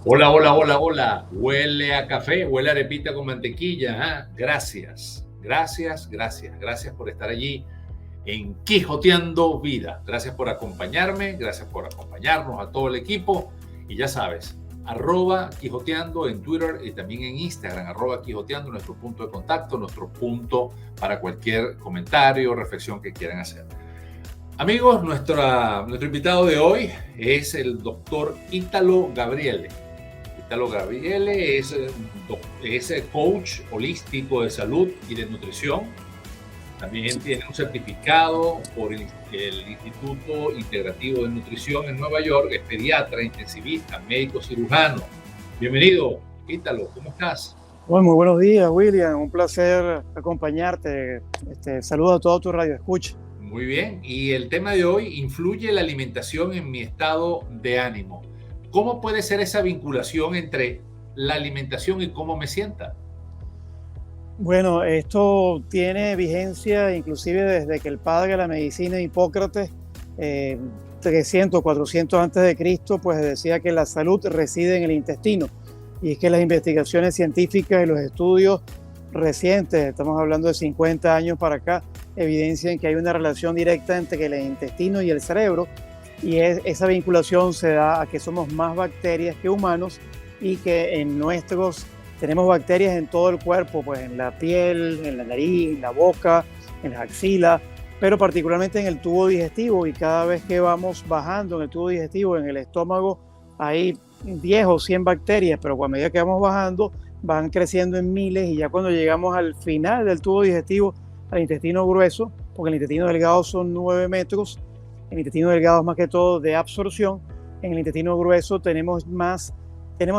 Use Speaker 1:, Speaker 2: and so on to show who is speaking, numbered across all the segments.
Speaker 1: Hola, hola, hola, hola. Huele a café, huele a arepita con mantequilla. ¿Ah? Gracias, gracias, gracias. Gracias por estar allí en Quijoteando Vida. Gracias por acompañarme, gracias por acompañarnos a todo el equipo. Y ya sabes, @Quijoteando en Twitter y también en Instagram, @Quijoteando, nuestro punto de contacto, nuestro punto para cualquier comentario o reflexión que quieran hacer. Amigos, nuestro invitado de hoy es el doctor Ítalo Gabriele. Ítalo Gabriele es coach holístico de salud y de nutrición. También tiene un certificado por el Instituto Integrativo de Nutrición en Nueva York. Es pediatra, intensivista, médico cirujano. Bienvenido, Ítalo, ¿cómo estás?
Speaker 2: Bueno, muy buenos días, William. Un placer acompañarte. Saludo a todo tu radio escucha.
Speaker 1: Muy bien. Y el tema de hoy: ¿influye la alimentación en mi estado de ánimo? ¿Cómo puede ser esa vinculación entre la alimentación y cómo me sienta?
Speaker 2: Bueno, esto tiene vigencia inclusive desde que el padre de la medicina, Hipócrates, 300, 400 antes de Cristo, pues decía que la salud reside en el intestino. Y es que las investigaciones científicas y los estudios recientes, estamos hablando de 50 años para acá, evidencian que hay una relación directa entre el intestino y el cerebro, y esa vinculación se da a que somos más bacterias que humanos y que tenemos bacterias en todo el cuerpo, pues en la piel, en la nariz, en la boca, en las axilas, pero particularmente en el tubo digestivo, y cada vez que vamos bajando en el tubo digestivo, en el estómago, hay 10 o 100 bacterias, pero a medida que vamos bajando van creciendo en miles, y ya cuando llegamos al final del tubo digestivo, al intestino grueso, porque el intestino delgado son 9 metros, el intestino delgado es más que todo de absorción, en el intestino grueso tenemos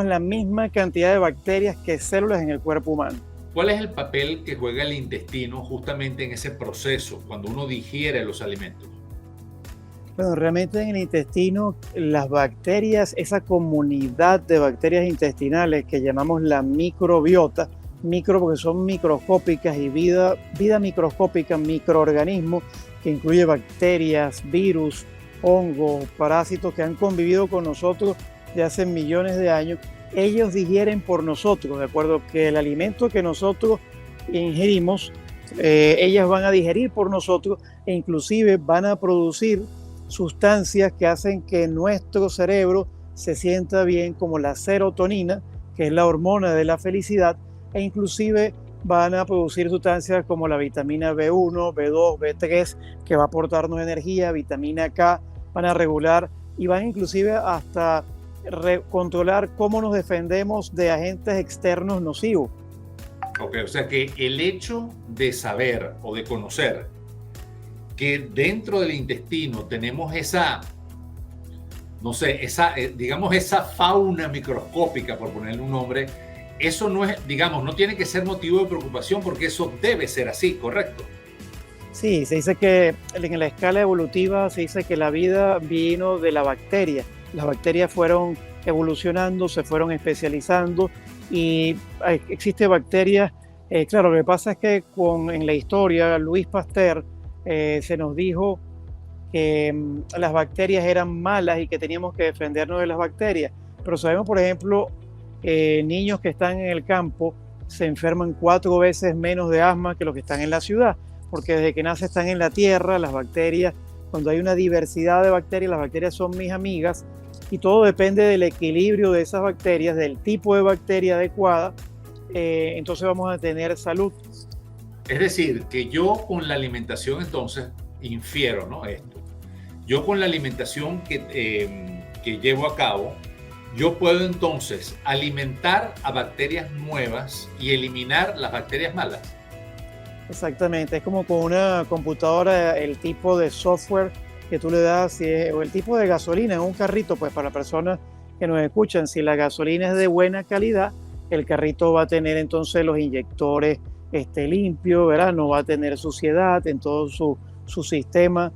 Speaker 2: la misma cantidad de bacterias que células en el cuerpo humano.
Speaker 1: ¿Cuál es el papel que juega el intestino justamente en ese proceso, cuando uno digiere los alimentos?
Speaker 2: Bueno, realmente en el intestino, las bacterias, esa comunidad de bacterias intestinales que llamamos la microbiota, micro porque son microscópicas, y vida microscópica, microorganismos, que incluye bacterias, virus, hongos, parásitos que han convivido con nosotros de hace millones de años. Ellos digieren por nosotros, de acuerdo que el alimento que nosotros ingerimos, ellas van a digerir por nosotros, e inclusive van a producir sustancias que hacen que nuestro cerebro se sienta bien, como la serotonina, que es la hormona de la felicidad, e inclusive van a producir sustancias como la vitamina B1, B2, B3, que va a aportarnos energía, vitamina K, van a regular y van inclusive hasta controlar cómo nos defendemos de agentes externos nocivos.
Speaker 1: Ok, o sea que el hecho de saber o de conocer que dentro del intestino tenemos esa, no sé, digamos, esa fauna microscópica, por ponerle un nombre, eso no es, digamos, no tiene que ser motivo de preocupación, porque eso debe ser así, ¿correcto?
Speaker 2: Sí, se dice que en la escala evolutiva se dice que la vida vino de la bacteria. Las bacterias fueron evolucionando, se fueron especializando, y existen bacterias. Claro, lo que pasa es que en la historia, Luis Pasteur se nos dijo que las bacterias eran malas y que teníamos que defendernos de las bacterias. Pero sabemos, por ejemplo, niños que están en el campo se enferman 4 veces menos de asma que los que están en la ciudad, porque desde que nace están en la tierra. Las bacterias, cuando hay una diversidad de bacterias, las bacterias son mis amigas, y todo depende del equilibrio de esas bacterias, del tipo de bacteria adecuada, entonces vamos a tener salud.
Speaker 1: Es decir, que yo con la alimentación entonces infiero, ¿no? Esto. Yo con la alimentación que llevo a cabo, yo puedo entonces alimentar a bacterias nuevas y eliminar las bacterias malas.
Speaker 2: Exactamente, es como con una computadora, el tipo de software que tú le das, o el tipo de gasolina en un carrito, pues para personas que nos escuchan, si la gasolina es de buena calidad, el carrito va a tener entonces los inyectores limpios, ¿verdad? No va a tener suciedad en todo su sistema,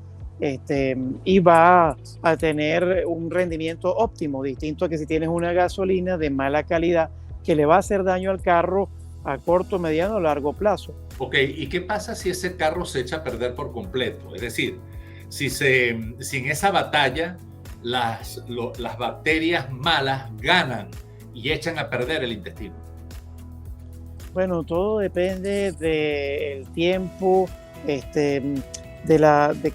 Speaker 2: y va a tener un rendimiento óptimo, distinto a que si tienes una gasolina de mala calidad que le va a hacer daño al carro a corto, mediano o largo plazo.
Speaker 1: Ok, ¿y qué pasa si ese carro se echa a perder por completo? Es decir, si en esa batalla las bacterias malas ganan y echan a perder el intestino?
Speaker 2: Bueno, todo depende del tiempo, de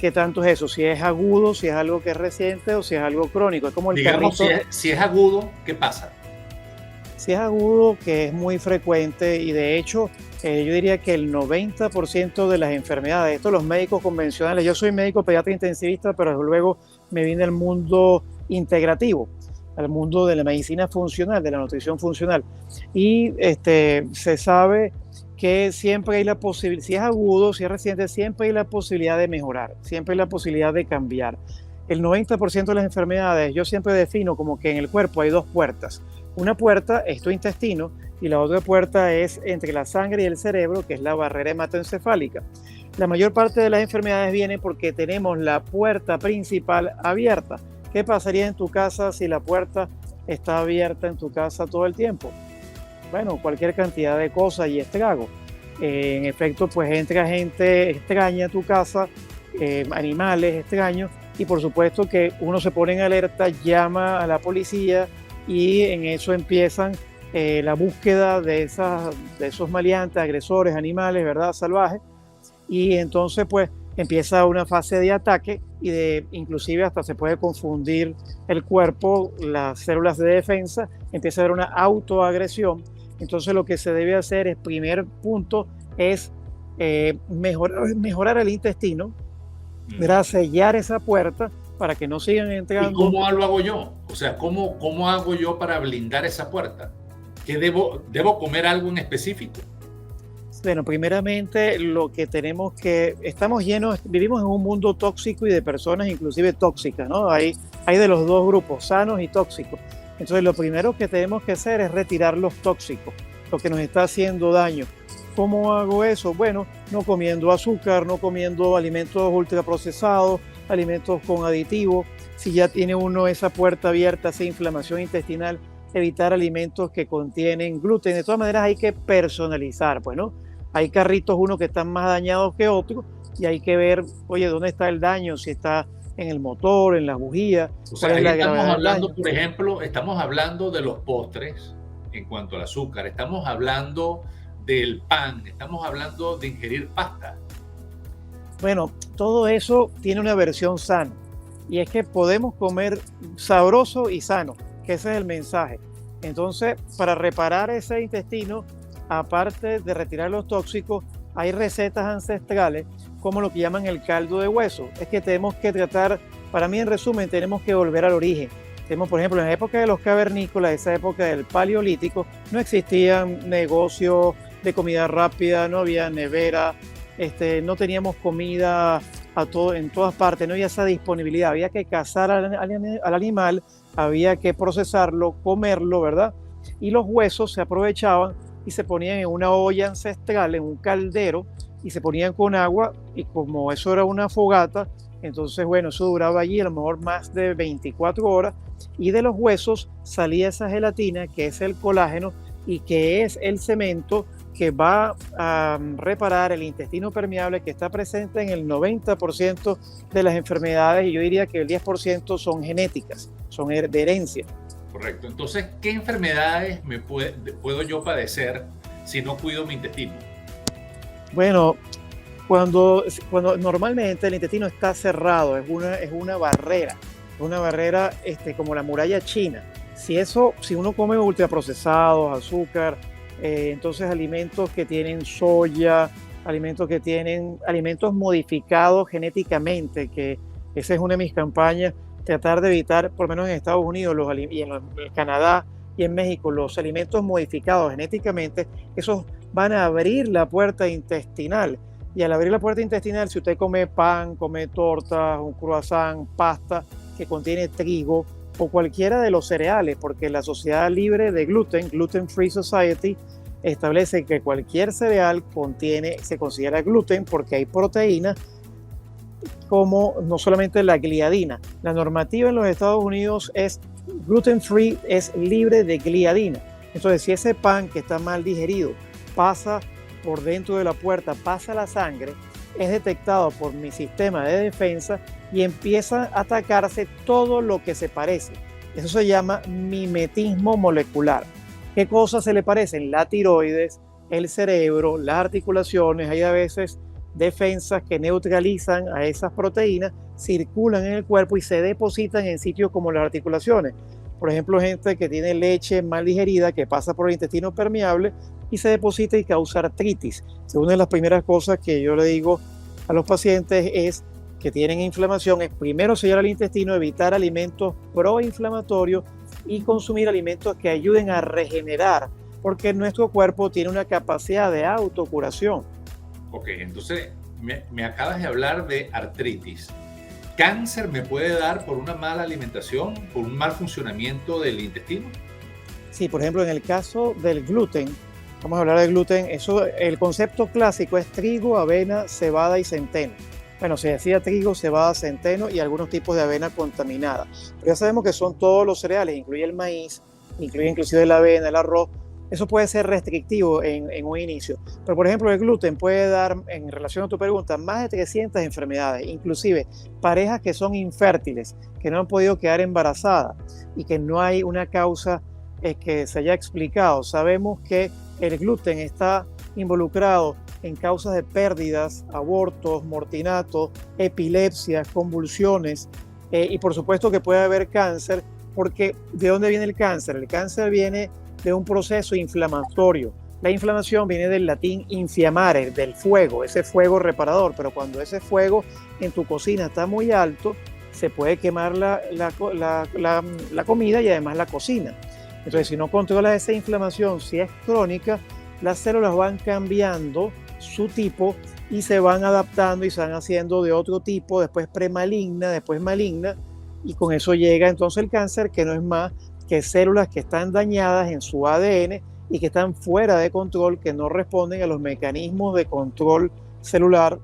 Speaker 2: qué tanto es eso, si es agudo, si es algo que es reciente o si es algo crónico. Es como el
Speaker 1: Digamos,
Speaker 2: carrito.
Speaker 1: si es agudo, ¿qué pasa?
Speaker 2: Si es agudo, que es muy frecuente y de hecho yo diría que el 90% de las enfermedades, esto los médicos convencionales, yo soy médico pediatra intensivista, pero luego me vine al mundo integrativo, al mundo de la medicina funcional, de la nutrición funcional. Y se sabe que siempre hay la posibilidad, si es agudo, si es reciente, siempre hay la posibilidad de mejorar, siempre hay la posibilidad de cambiar. El 90% de las enfermedades yo siempre defino como que en el cuerpo hay dos puertas. Una puerta es tu intestino y la otra puerta es entre la sangre y el cerebro, que es la barrera hematoencefálica. La mayor parte de las enfermedades viene porque tenemos la puerta principal abierta. ¿Qué pasaría en tu casa si la puerta está abierta en tu casa todo el tiempo? Bueno, cualquier cantidad de cosas y estragos. En efecto, pues entra gente extraña a tu casa, animales extraños, y por supuesto que uno se pone en alerta, llama a la policía y en eso empiezan la búsqueda de esos maleantes, agresores, animales, ¿verdad? Salvajes. Y entonces pues empieza una fase de ataque y inclusive hasta se puede confundir el cuerpo, las células de defensa, empieza a haber una autoagresión. Entonces lo que se debe hacer es, primer punto, es mejorar el intestino, ¿verdad? Sellar esa puerta para que no sigan entrando.
Speaker 1: ¿Y cómo lo hago yo? O sea, ¿cómo hago yo para blindar esa puerta? ¿Qué debo comer algo en específico?
Speaker 2: Bueno, primeramente lo que vivimos en un mundo tóxico y de personas inclusive tóxicas, ¿no? Hay de los dos grupos, sanos y tóxicos. Entonces lo primero que tenemos que hacer es retirar los tóxicos, lo que nos está haciendo daño. ¿Cómo hago eso? Bueno, no comiendo azúcar, no comiendo alimentos ultraprocesados, alimentos con aditivos. Si ya tiene uno esa puerta abierta, esa inflamación intestinal, evitar alimentos que contienen gluten. De todas maneras hay que personalizar, pues, ¿no? Hay carritos, unos que están más dañados que otros, y hay que ver, oye, ¿dónde está el daño? Si está en el motor, en las bujías.
Speaker 1: O sea, ahí estamos hablando, por ejemplo, estamos hablando de los postres en cuanto al azúcar, estamos hablando del pan, estamos hablando de ingerir pasta.
Speaker 2: Bueno, todo eso tiene una versión sana, y es que podemos comer sabroso y sano, que ese es el mensaje. Entonces, para reparar ese intestino, aparte de retirar los tóxicos, hay recetas ancestrales como lo que llaman el caldo de hueso. Es que tenemos que tratar, para mí en resumen, tenemos que volver al origen. Tenemos, por ejemplo, en la época de los cavernícolas, esa época del paleolítico, no existían negocios de comida rápida, no había nevera, no teníamos comida en todas partes, no había esa disponibilidad, había que cazar al animal, había que procesarlo, comerlo, ¿verdad? Y los huesos se aprovechaban y se ponían en una olla ancestral, en un caldero, y se ponían con agua, y como eso era una fogata, entonces, bueno, eso duraba allí a lo mejor más de 24 horas, y de los huesos salía esa gelatina, que es el colágeno, y que es el cemento que va a reparar el intestino permeable, que está presente en el 90% de las enfermedades, y yo diría que el 10% son genéticas, son de herencia.
Speaker 1: Correcto. Entonces, ¿qué enfermedades puedo yo padecer si no cuido mi intestino?
Speaker 2: Bueno, cuando normalmente el intestino está cerrado, es una barrera como la muralla china. Si uno come ultraprocesados, azúcar, entonces alimentos que tienen soya, alimentos modificados genéticamente, que esa es una de mis campañas, tratar de evitar, por lo menos en Estados Unidos y en Canadá y en México, los alimentos modificados genéticamente, esos van a abrir la puerta intestinal. Y al abrir la puerta intestinal, si usted come pan, come tortas, un croissant, pasta que contiene trigo o cualquiera de los cereales, porque la Sociedad Libre de Gluten, Gluten Free Society, establece que cualquier cereal se considera gluten porque hay proteínas, como no solamente la gliadina. La normativa en los Estados Unidos es gluten free, es libre de gliadina. Entonces, si ese pan que está mal digerido pasa por dentro de la puerta, pasa a la sangre, es detectado por mi sistema de defensa y empieza a atacarse todo lo que se parece. Eso se llama mimetismo molecular. ¿Qué cosas se le parecen? La tiroides, el cerebro, las articulaciones. Hay a veces defensas que neutralizan a esas proteínas, circulan en el cuerpo y se depositan en sitios como las articulaciones. Por ejemplo, gente que tiene leche mal digerida, que pasa por el intestino permeable y se deposita y causa artritis. Una de las primeras cosas que yo le digo a los pacientes es que tienen inflamación, es primero sellar el intestino, evitar alimentos proinflamatorios y consumir alimentos que ayuden a regenerar, porque nuestro cuerpo tiene una capacidad de autocuración.
Speaker 1: Ok, entonces me acabas de hablar de artritis. ¿Cáncer me puede dar por una mala alimentación, por un mal funcionamiento del intestino?
Speaker 2: Sí, por ejemplo, en el caso del gluten, vamos a hablar del gluten, el concepto clásico es trigo, avena, cebada y centeno. Bueno, se decía trigo, cebada, centeno y algunos tipos de avena contaminada. Pero ya sabemos que son todos los cereales, incluye el maíz, incluye inclusive la avena, el arroz. Eso puede ser restrictivo en un inicio. Pero, por ejemplo, el gluten puede dar, en relación a tu pregunta, más de 300 enfermedades, inclusive parejas que son infértiles, que no han podido quedar embarazadas y que no hay una causa que se haya explicado. Sabemos que el gluten está involucrado en causas de pérdidas, abortos, mortinatos, epilepsias, convulsiones y por supuesto que puede haber cáncer, porque ¿de dónde viene el cáncer? El cáncer viene de un proceso inflamatorio. La inflamación viene del latín infiamare, del fuego, ese fuego reparador, pero cuando ese fuego en tu cocina está muy alto, se puede quemar la comida y además la cocina. Entonces, si no controlas esa inflamación, si es crónica, las células van cambiando su tipo y se van adaptando y se van haciendo de otro tipo, después premaligna, después maligna, y con eso llega entonces el cáncer, que no es más que células que están dañadas en su ADN y que están fuera de control, que no responden a los mecanismos de control celular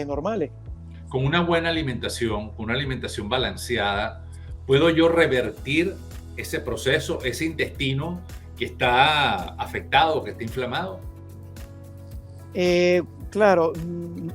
Speaker 2: normales.
Speaker 1: Con una buena alimentación, con una alimentación balanceada, ¿puedo yo revertir ese proceso, ese intestino que está afectado, que está inflamado?
Speaker 2: Claro,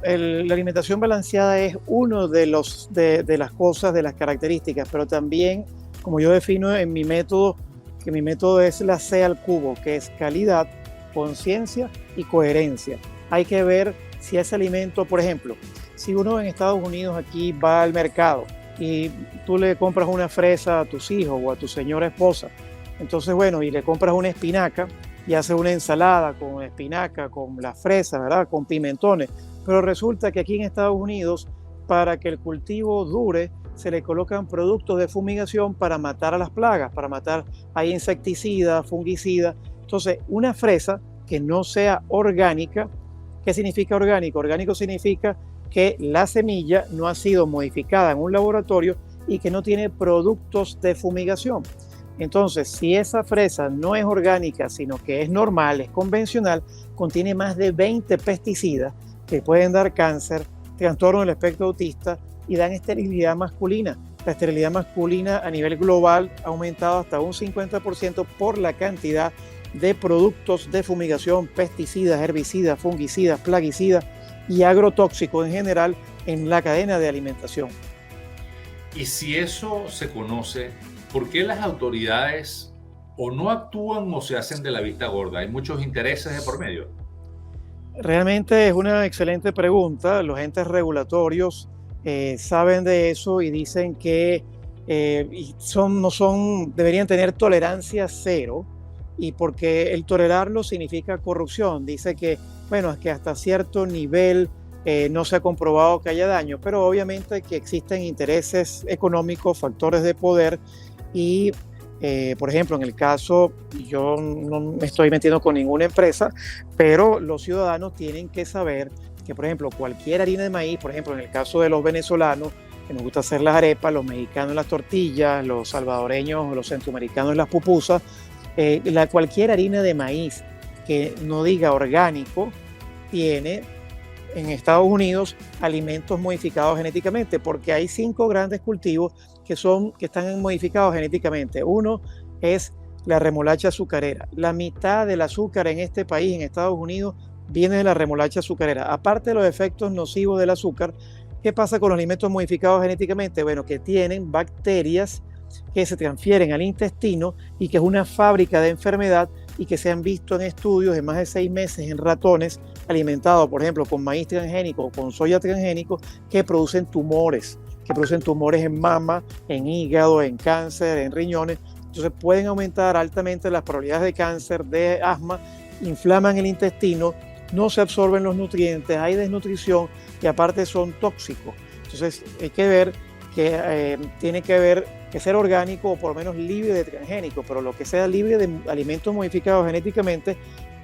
Speaker 2: la alimentación balanceada es uno de las cosas, de las características, pero también, como yo defino en mi método, que mi método es la C al cubo, que es calidad, conciencia y coherencia. Hay que ver si ese alimento, por ejemplo, si uno en Estados Unidos aquí va al mercado y tú le compras una fresa a tus hijos o a tu señora esposa, entonces bueno, y le compras una espinaca y haces una ensalada con espinaca, con la fresa, ¿verdad? Con pimentones, pero resulta que aquí en Estados Unidos, para que el cultivo dure, se le colocan productos de fumigación para matar a las plagas, para matar, hay insecticidas, fungicidas. Entonces, una fresa que no sea orgánica, ¿qué significa orgánico? Orgánico significa que la semilla no ha sido modificada en un laboratorio y que no tiene productos de fumigación. Entonces, si esa fresa no es orgánica, sino que es normal, es convencional, contiene más de 20 pesticidas que pueden dar cáncer, trastorno del espectro autista y dan esterilidad masculina. La esterilidad masculina a nivel global ha aumentado hasta un 50% por la cantidad de productos de fumigación, pesticidas, herbicidas, fungicidas, plaguicidas y agrotóxicos en general en la cadena de alimentación.
Speaker 1: Y si eso se conoce, ¿por qué las autoridades o no actúan o se hacen de la vista gorda? Hay muchos intereses de por medio.
Speaker 2: Realmente es una excelente pregunta. Los entes regulatorios saben de eso y dicen que deberían tener tolerancia cero, y porque el tolerarlo significa corrupción. Dice que, bueno, es que hasta cierto nivel no se ha comprobado que haya daño, pero obviamente que existen intereses económicos, factores de poder y, por ejemplo, en el caso, yo no me estoy metiendo con ninguna empresa, pero los ciudadanos tienen que saber que, por ejemplo, cualquier harina de maíz, por ejemplo, en el caso de los venezolanos, que nos gusta hacer las arepas, los mexicanos las tortillas, los salvadoreños, los centroamericanos las pupusas, cualquier harina de maíz que no diga orgánico tiene en Estados Unidos alimentos modificados genéticamente, porque hay 5 grandes cultivos que están modificados genéticamente. Uno es la remolacha azucarera. La mitad del azúcar en este país, en Estados Unidos, viene de la remolacha azucarera. Aparte de los efectos nocivos del azúcar, ¿qué pasa con los alimentos modificados genéticamente? Bueno, que tienen bacterias que se transfieren al intestino y que es una fábrica de enfermedad y que se han visto en estudios de más de 6 meses en ratones alimentados, por ejemplo, con maíz transgénico o con soya transgénico, que producen tumores en mama, en hígado, en cáncer, en riñones. Entonces pueden aumentar altamente las probabilidades de cáncer, de asma, inflaman el intestino, no se absorben los nutrientes, hay desnutrición y aparte son tóxicos. Entonces hay que ver que tiene que ser orgánico o por lo menos libre de transgénicos, pero lo que sea libre de alimentos modificados genéticamente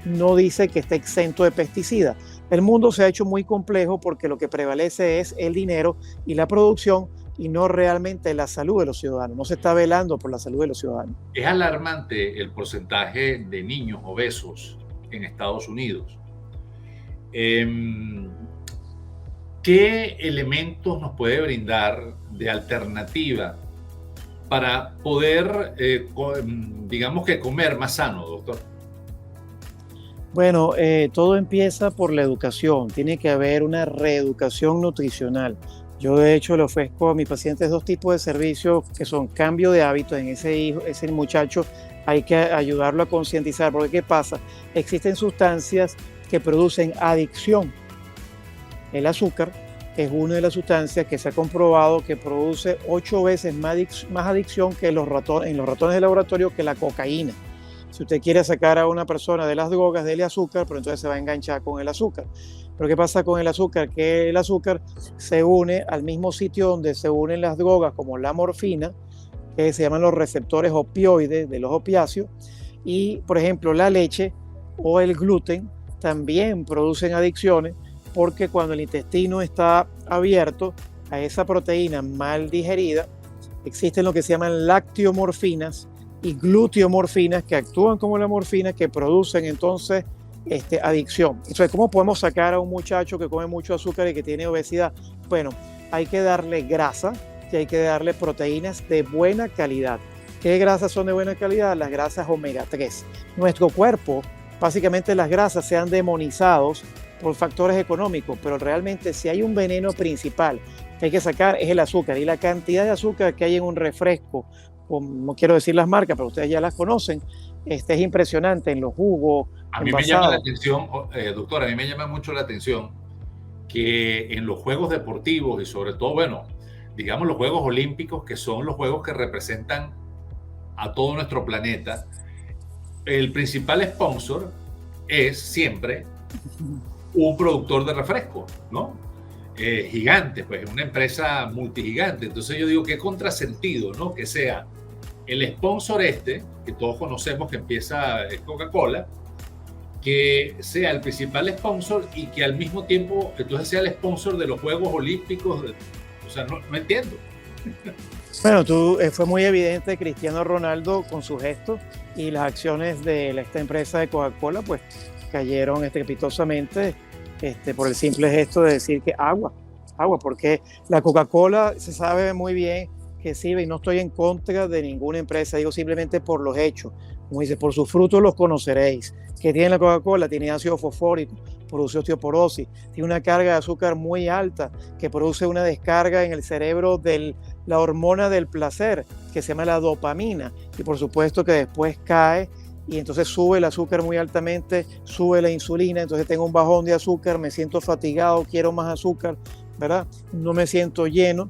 Speaker 2: no dice que esté exento de pesticidas. El mundo se ha hecho muy complejo porque lo que prevalece es el dinero y la producción y no realmente la salud de los ciudadanos. No se está velando por la salud de los ciudadanos.
Speaker 1: Es alarmante el porcentaje de niños obesos en Estados Unidos. ¿Qué elementos nos puede brindar de alternativa para poder, digamos que comer más sano, doctor?
Speaker 2: Bueno, todo empieza por la educación. Tiene que haber una reeducación nutricional. Yo de hecho le ofrezco a mis pacientes 2 tipos de servicios que son cambio de hábitos en ese muchacho. Hay que ayudarlo a concientizar, porque ¿qué pasa? Existen sustancias que producen adicción. El azúcar es una de las sustancias que se ha comprobado que produce 8 veces más adicción que en los ratones de laboratorio que la cocaína. Si usted quiere sacar a una persona de las drogas, dele azúcar, pero entonces se va a enganchar con el azúcar. Pero ¿qué pasa con el azúcar? Que el azúcar se une al mismo sitio donde se unen las drogas como la morfina, que se llaman los receptores opioides de los opiáceos, y por ejemplo la leche o el gluten también producen adicciones porque cuando el intestino está abierto a esa proteína mal digerida, existen lo que se llaman lactiomorfinas y gluteomorfinas que actúan como la morfina, que producen entonces adicción. Entonces, ¿cómo podemos sacar a un muchacho que come mucho azúcar y que tiene obesidad? Bueno, hay que darle grasa y hay que darle proteínas de buena calidad. ¿Qué grasas son de buena calidad? Las grasas omega 3. Nuestro cuerpo, básicamente las grasas se han demonizado por factores económicos, pero realmente si hay un veneno principal que hay que sacar es el azúcar, y la cantidad de azúcar que hay en un refresco, no quiero decir las marcas, pero ustedes ya las conocen, es impresionante en los jugos.
Speaker 1: A mí me llama la atención, doctor, a mí me llama mucho la atención que en los Juegos Deportivos y sobre todo, bueno, digamos los Juegos Olímpicos, que son los juegos que representan a todo nuestro planeta, el principal sponsor es siempre un productor de refresco, ¿no? Gigante, pues una empresa multigigante. Entonces yo digo, qué contrasentido, ¿no? Que sea el sponsor que todos conocemos que empieza Coca-Cola, que sea el principal sponsor y que al mismo tiempo entonces sea el sponsor de los Juegos Olímpicos. O sea, no entiendo.
Speaker 2: Bueno, fue muy evidente Cristiano Ronaldo con su gesto y las acciones de esta empresa de Coca-Cola pues cayeron estrepitosamente por el simple gesto de decir que agua, porque la Coca-Cola se sabe muy bien que sirve, y no estoy en contra de ninguna empresa, digo simplemente por los hechos. Como dice, por sus frutos los conoceréis. ¿Qué tiene la Coca-Cola? Tiene ácido fosfórico, produce osteoporosis, tiene una carga de azúcar muy alta que produce una descarga en el cerebro de la hormona del placer que se llama la dopamina, y por supuesto que después cae y entonces sube el azúcar muy altamente, sube la insulina, entonces tengo un bajón de azúcar, me siento fatigado, quiero más azúcar, ¿verdad? No me siento lleno,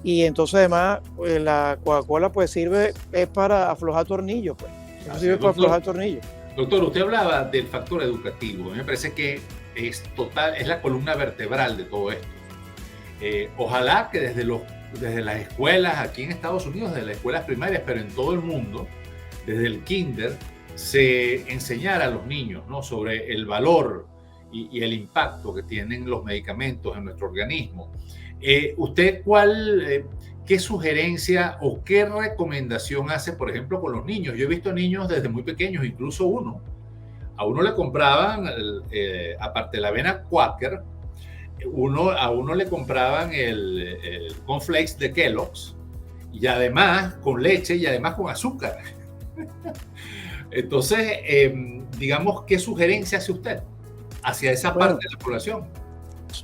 Speaker 2: y entonces además la Coca-Cola pues sirve para aflojar tornillos, pues. Eso sirve para aflojar tornillos.
Speaker 1: Doctor, usted hablaba del factor educativo. A mí me parece que es la columna vertebral de todo esto. Ojalá que desde las escuelas aquí en Estados Unidos, desde las escuelas primarias, pero en todo el mundo, desde el kinder, se enseñara a los niños, ¿no?, sobre el valor y el impacto que tienen los medicamentos en nuestro organismo. ¿Usted qué sugerencia o qué recomendación hace, por ejemplo, con los niños? Yo he visto niños desde muy pequeños, incluso a uno le compraban, aparte de la avena Quaker, a uno le compraban el cornflakes de Kellogg's, y además con leche y además con azúcar. Entonces, digamos, ¿qué sugerencia hace usted hacia esa parte de la población?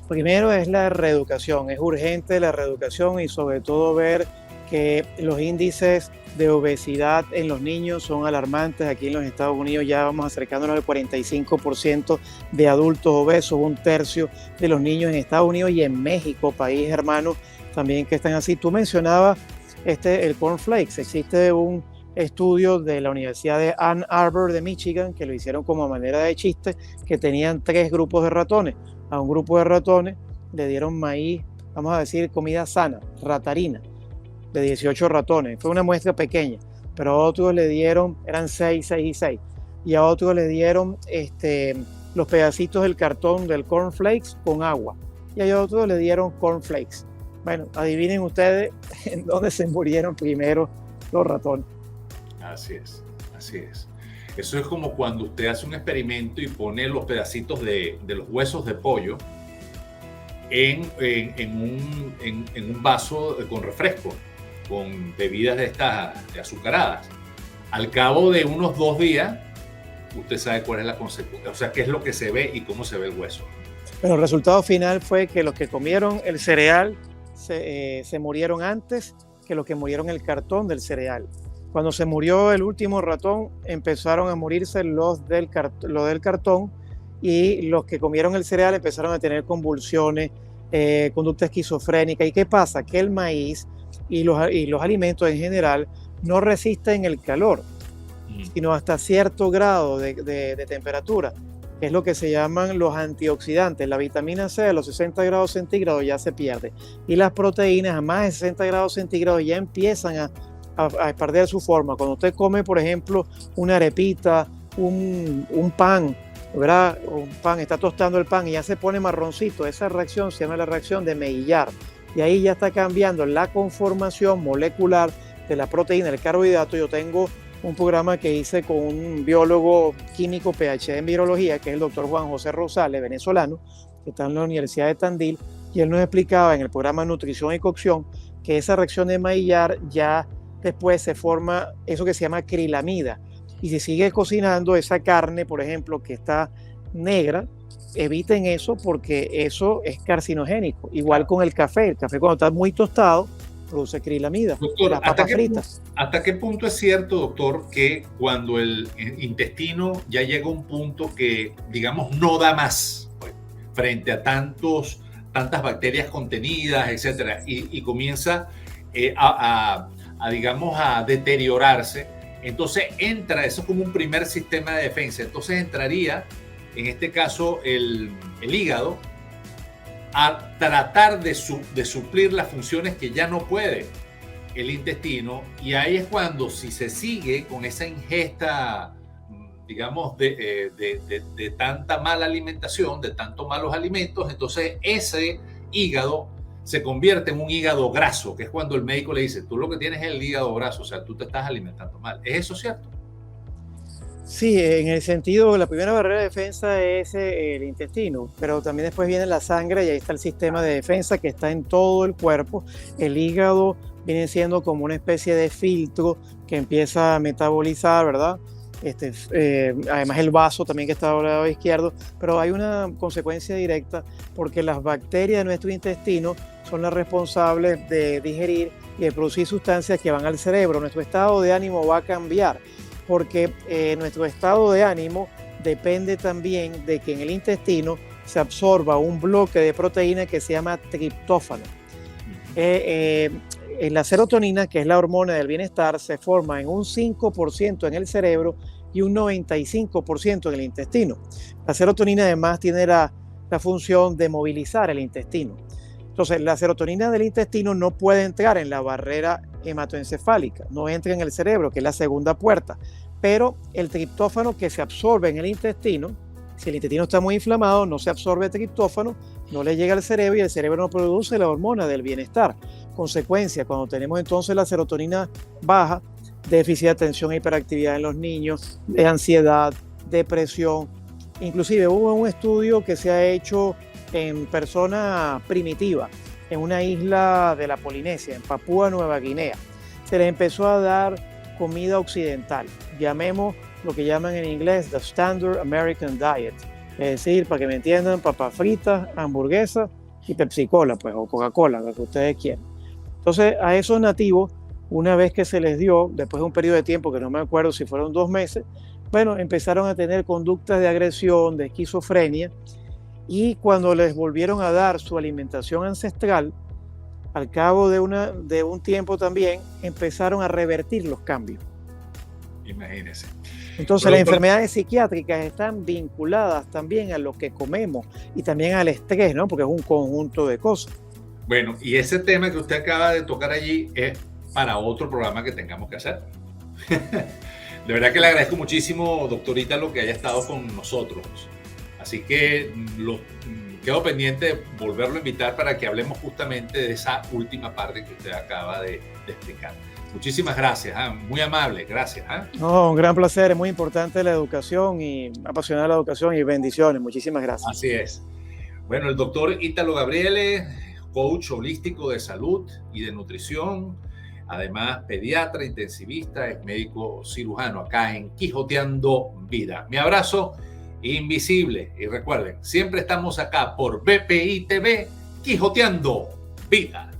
Speaker 2: Primero es la reeducación, es urgente la reeducación y sobre todo ver que los índices de obesidad en los niños son alarmantes. Aquí en los Estados Unidos ya vamos acercándonos al 45% de adultos obesos, un tercio de los niños en Estados Unidos y en México, país hermano, también que están así. Tú mencionabas el cornflakes. Existe un estudio de la Universidad de Ann Arbor de Michigan que lo hicieron como manera de chiste, que tenían 3 grupos de ratones. A un grupo de ratones le dieron maíz, vamos a decir comida sana, ratarina, de 18 ratones. Fue una muestra pequeña, pero a otros le dieron, eran 6, 6 y 6, y a otros le dieron los pedacitos del cartón del cornflakes con agua, y a otros le dieron cornflakes. Bueno, adivinen ustedes en dónde se murieron primero los ratones.
Speaker 1: Así es, así es. Eso es como cuando usted hace un experimento y pone los pedacitos de los huesos de pollo en un vaso con refresco, con bebidas de estas de azucaradas. Al cabo de unos 2 días, usted sabe cuál es la consecuencia, o sea, qué es lo que se ve y cómo se ve el hueso.
Speaker 2: Pero el resultado final fue que los que comieron el cereal se murieron antes que los que murieron el cartón del cereal. Cuando se murió el último ratón, empezaron a morirse los del cartón, y los que comieron el cereal empezaron a tener convulsiones, conducta esquizofrénica. ¿Y qué pasa? Que el maíz y los alimentos en general no resisten el calor, sino hasta cierto grado de temperatura, que es lo que se llaman los antioxidantes. La vitamina C a los 60 grados centígrados ya se pierde, y las proteínas a más de 60 grados centígrados ya empiezan a perder su forma. Cuando usted come, por ejemplo, una arepita, un pan, ¿verdad? Un pan, está tostando el pan y ya se pone marroncito, esa reacción se llama la reacción de Maillard, y ahí ya está cambiando la conformación molecular de la proteína, el carbohidrato. Yo tengo un programa que hice con un biólogo químico PhD en virología, que es el doctor Juan José Rosales, venezolano, que está en la Universidad de Tandil, y él nos explicaba en el programa Nutrición y Cocción que esa reacción de Maillard ya después se forma eso que se llama acrilamida, y si sigue cocinando esa carne, por ejemplo, que está negra, eviten eso porque eso es carcinogénico. Igual con el café cuando está muy tostado produce acrilamida.
Speaker 1: Doctor,
Speaker 2: las papas fritas.
Speaker 1: ¿Hasta qué punto es cierto, doctor, que cuando el intestino ya llega a un punto que, digamos, no da más, pues, frente a tantas bacterias contenidas, etcétera, y comienza digamos, a deteriorarse, entonces entra, eso es como un primer sistema de defensa, entonces entraría, en este caso, el hígado, a tratar de suplir las funciones que ya no puede el intestino, y ahí es cuando, si se sigue con esa ingesta, digamos, de tanta mala alimentación, de tantos malos alimentos, entonces ese hígado se convierte en un hígado graso, que es cuando el médico le dice, tú lo que tienes es el hígado graso, o sea, tú te estás alimentando mal. ¿Es eso cierto?
Speaker 2: Sí, en el sentido, la primera barrera de defensa es el intestino, pero también después viene la sangre, y ahí está el sistema de defensa que está en todo el cuerpo. El hígado viene siendo como una especie de filtro que empieza a metabolizar, ¿verdad? Además el vaso también que está al lado izquierdo, pero hay una consecuencia directa porque las bacterias de nuestro intestino son las responsables de digerir y de producir sustancias que van al cerebro. Nuestro estado de ánimo va a cambiar porque nuestro estado de ánimo depende también de que en el intestino se absorba un bloque de proteína que se llama triptófano. La serotonina, que es la hormona del bienestar, se forma en un 5% en el cerebro y un 95% en el intestino. La serotonina además tiene la función de movilizar el intestino. Entonces, la serotonina del intestino no puede entrar en la barrera hematoencefálica, no entra en el cerebro, que es la segunda puerta, pero el triptófano que se absorbe en el intestino, si el intestino está muy inflamado, no se absorbe el triptófano, no le llega al cerebro y el cerebro no produce la hormona del bienestar. Consecuencia, cuando tenemos entonces la serotonina baja, déficit de atención e hiperactividad en los niños, de ansiedad, depresión. Inclusive hubo un estudio que se ha hecho en personas primitivas, en una isla de la Polinesia, en Papúa Nueva Guinea. Se les empezó a dar comida occidental, llamemos lo que llaman en inglés the Standard American Diet, es decir, para que me entiendan, papas fritas, hamburguesas y Pepsi Cola, pues, o Coca-Cola, lo que ustedes quieran. Entonces, a esos nativos, una vez que se les dio, después de un periodo de tiempo que no me acuerdo si fueron 2 meses, bueno, empezaron a tener conductas de agresión, de esquizofrenia, y cuando les volvieron a dar su alimentación ancestral, al cabo de un tiempo también empezaron a revertir los cambios.
Speaker 1: Imagínense.
Speaker 2: Entonces,
Speaker 1: Bueno,
Speaker 2: las
Speaker 1: doctor,
Speaker 2: enfermedades psiquiátricas están vinculadas también a lo que comemos y también al estrés, ¿no? Porque es un conjunto de cosas.
Speaker 1: bueno, y ese tema que usted acaba de tocar allí es para otro programa que tengamos que hacer. De verdad que le agradezco muchísimo, doctor Ítalo, que haya estado con nosotros. Así que quedo pendiente de volverlo a invitar para que hablemos justamente de esa última parte que usted acaba de explicar. Muchísimas gracias, muy amable, gracias.
Speaker 2: No, un gran placer, es muy importante la educación y apasionar la educación y bendiciones. Muchísimas gracias.
Speaker 1: Así es. Bueno, el doctor Ítalo Gabriele, coach holístico de salud y de nutrición, además pediatra, intensivista, es médico cirujano acá en Quijoteando Vida. Mi abrazo invisible y recuerden, siempre estamos acá por BPI TV, Quijoteando Vida.